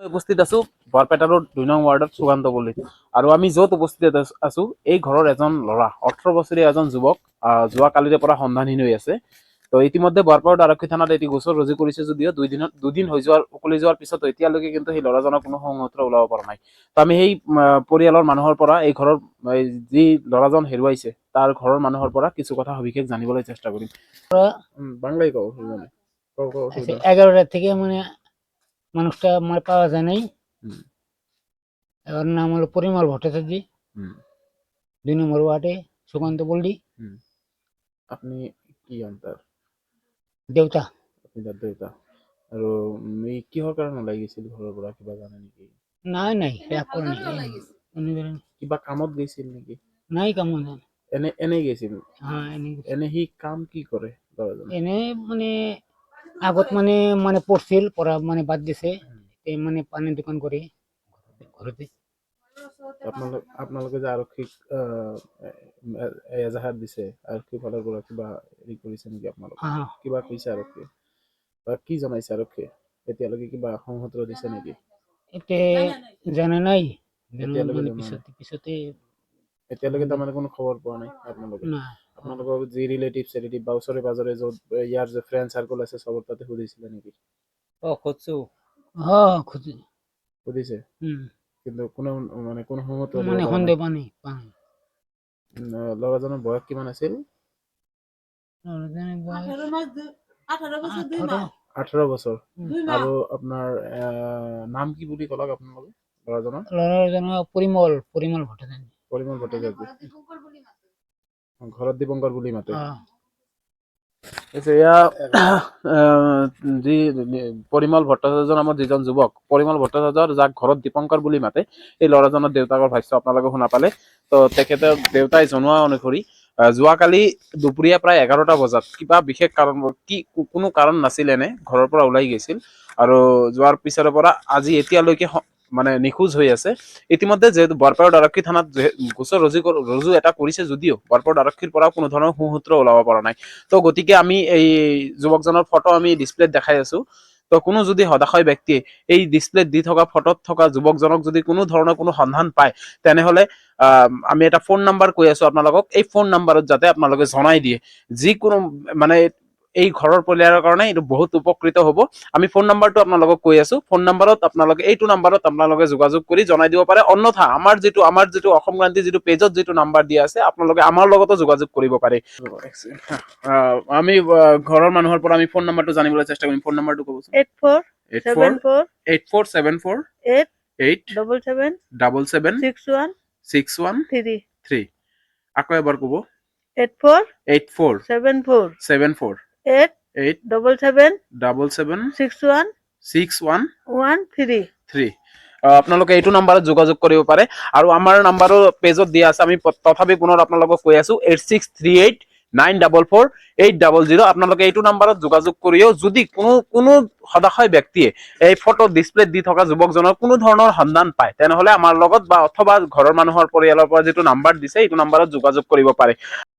উপস্থিত আছো বৰপেটা ৰোড ২ নং ৱাৰ্ডত সুকান্তপল্লীত আৰু আমি য'ত উপস্থিত আছো এই ঘৰৰ এজন ল'ৰা ১৮ বছৰীয়া এজন যুৱক যোৱা কালিৰে পৰা সন্ধানহীন হৈ আছে। তো ইতিমধ্যে বৰপেটা আৰক্ষী থানাত এটি গোচৰ ৰুজু কৰিছে যদিও দুদিন হৈ উকলি যোৱাৰ পিছত এতিয়ালৈকে কিন্তু সেই ল'ৰাজনৰ কোনো সংসূত্ৰ ওলাব পৰা নাই। তো আমি সেই পৰিয়ালৰ মানুহৰ পৰা এই ঘৰৰ যি ল'ৰাজন হেৰুৱাইছে তাৰ ঘৰৰ মানুহৰ পৰা কিছু কথা সবিশেষ জানিবলৈ চেষ্টা কৰিম। বাংলাই কও আচ্ছা 11টা থেকে মানে মানুষটা মানে পাওয়া যায় নাই। ওর নাম হলো পরিমল ভট্টাচার্য, ২ নম্বর ওয়ার্ডে সুকান্তপল্লী। আপনি কি অন্তার দেউতা আপনি তার দেউতা আৰু এই কিহৰ কাৰণে ওলাই গৈছিল ঘৰৰ পৰা কিবা জানে নেকি? নাই নাই রাগ করে নাই কিবা কামত গৈছিল নেকি? নাই কাম নাই এনেই গৈছিল? হ্যাঁ এনে সি কাম কি কৰে ল'ৰাজনে? এনে মানে আগত মানে মানে পড়ছিল পড়া মানে বাদ দিছে মানে পানের দোকান করে ঘরতে। আপোনালোকে যে আৰক্ষীক এজাহাৰ দিছে আৰক্ষী ফালৰ পৰা কিবা হেৰি কৰিছে নেকি আপোনালোকে? কিবা কৈছে আৰক্ষী বা কি জনাইছে আৰক্ষীয়ে? এতিয়ালৈকে কিবা সংসূত্ৰ দিছে নেকি? এতে জানা নাই এতিয়ালৈকে মানে জনোৱা নাই। পিছতে এতিয়ালৈকে তাৰমানে কোনো খবৰ পোৱা নাই আপোনালোকে? না আপোনালোকৰ যি ৰিলেটিভ বা ওচৰে পাজৰে য'ত ইয়াৰ যে ফ্ৰেণ্ড চাৰ্কল আছে চবৰ তাতে সুধিছিলে নেকি? খুঁজছো খুঁজি সুধিছে কিন্তু কোনো মানে কোনো সংসূত্ৰ দিব মানে পৰা নাই। সন্দেহ পানি ল'ৰাজনৰ বয়স কিমান আছিল? 18 বছৰ। আৰু আপোনাৰ নাম কি বুলি ক'লাক আপোনালোকে ল'ৰাজনৰ? পৰিমল ভট্টাচাৰ্য। পৰিমল ভট্টাচাৰ্য। ঘৰত দীপংকৰ বুলি মাতে। এয়া যি পৰিমল ভট্টাচাৰ্য নামৰ যিজন যুৱক, পৰিমল ভট্টাচাৰ্য যাক ঘৰত দীপংকৰ বুলি মাতে, এই ল'ৰাজনৰ দেউতাকৰ ভাষ্য আপোনালোকে শুনা পালে। তো তেখেতৰ দেউতাই জনোৱা অনুসৰি যোৱাকালি দুপৰীয়া প্ৰায় 11টা বজাত কিবা বিশেষ কাৰণ কোনো কাৰণ নাছিল এনে ঘৰৰ পৰা ওলাই গৈছিল আৰু যোৱাৰ পিছৰ পৰা আজি এতিয়ালৈকে মানে নিখোজ হৈ আছে। ইতিমধ্যে যিহেতু বৰপেটা আৰক্ষী থানাত গোচৰ ৰুজু এটা কৰিছে যদিও বৰপেটা আৰক্ষীৰ পৰা কোনো ধৰণৰ সুসূত্ৰ ওলাব পৰা নাই। তো গতিকে আমি এই যুৱকজনৰ ফটো আমি ডিসপ্লেত দেখাই আছো। তো কোনো যদি হতাশয় ব্যক্তিয়ে এই ডিসপ্লেত দি থকা ফটোত থকা যুৱকজনক যদি কোনো ধৰণৰ কোনো সন্ধান পায় তেনেহলে আমি এটা ফোন নাম্বাৰ কৈ আছো আপোনালোকক, এই ফোন নাম্বাৰত যাতে আপোনালোকে জনাই দিয়ে। যিকোনো মানে এই ঘৰৰ পৰিয়ালৰ কাৰণে এইটো বহুত উপকৃত হ'ব। আমি ফোন নাম্বাৰটো আপোনালোকক কৈ আছো, ফোন নাম্বাৰত আপোনালোকে এইটো নাম্বাৰত আপোনালোকে যোগাযোগ কৰি জনাই দিব পাৰে। অন্যথা আমাৰ যিটো অসম ক্ৰান্তি যিটো পেজত যিটো নাম্বাৰ দিয়া আছে আপোনালোকে আমাৰ লগতো যোগাযোগ কৰিব পাৰে। আমি ঘৰৰ মানুহৰ পৰা আমি ফোন নাম্বাৰটো জানিবলৈ চেষ্টা কৰিম। ফোন নাম্বাৰটো ক'বচোন। 8474 877 আকৌ এবাৰ ক'ব। 8474 877 আপোনালোকে এইটো নাম্বাৰত যোগাযোগ কৰিব পাৰে। আৰু আমাৰ নাম্বাৰো পেজত দিয়া আছে। আমি তথাপি পুনৰ আপোনালোকক কৈ আছো 8638944800। আপোনালোকে এইটো নাম্বাৰত যোগাযোগ কৰিও যদি কোনো হতাশয় ব্যক্তিয়ে এই ফটো ডিসপ্লেত দি থকা যুৱকজনৰ কোনো ধৰণৰ সন্ধান পায় তেনেহলে আমাৰ লগত বা অথবা ঘৰৰ মানুহৰ পৰিয়ালৰ পৰা যিটো নাম্বাৰ দিছে এইটো নাম্বাৰত যোগাযোগ কৰিব পাৰে।